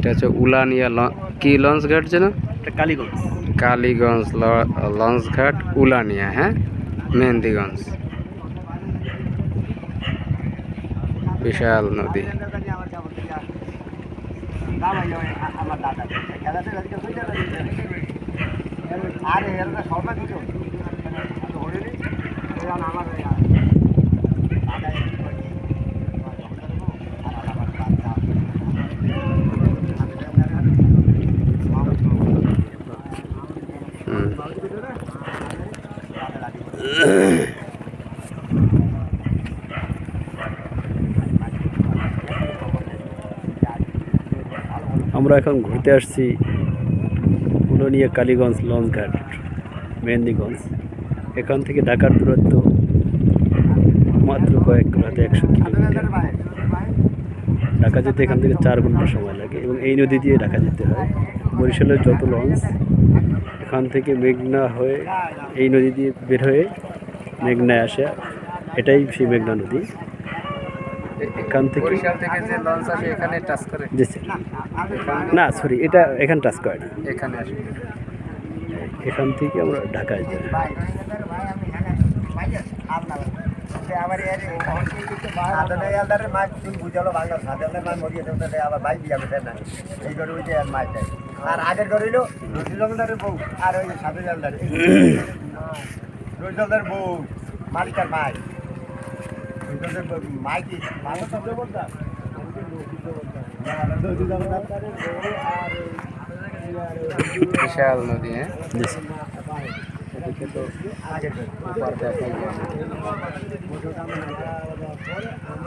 এটা হচ্ছে উলানিয়া কি লঞ্চ ঘাট যেন? কালীগঞ্জ। কালীগঞ্জ লঞ্চ ঘাট উলানিয়া, হ্যাঁ, মেহেন্দিগঞ্জ। বিশাল নদী। আমরা এখন ঘুরতে আসছি উলানিয়া কালীগঞ্জ লঞ্চ ঘাট মেহেন্দিগঞ্জ। এখান থেকে ঢাকার দূরত্ব মাত্র কয়েক রাতে 100 কিলোমিটার। ঢাকা যেতে এখান থেকে 4 ঘন্টা সময় লাগে এবং এই নদী দিয়ে ঢাকা যেতে হয়। বরিশালের যত লঞ্চ এখান থেকে মেঘনা হয়ে এই নদী দিয়ে বের হয়ে মেঘনায় আসে, এটাই সেই মেঘনা নদী। এখান থেকে বরিশাল থেকে যে লঞ্চ আসে এখানে টাচ করে? না, সরি, এটা এখানে টাচ করে না, এখানে আসে। এখান থেকে আমরা ঢাকায় যাই। আর আগের করিল রশিদলদারের বউ আর ওই সাথে জলদার রশিদলদার বউ মালিকার মাই মাইকি মানুষ শব্দ বলতাম বিশাল নদী, হ্যাঁ। আগের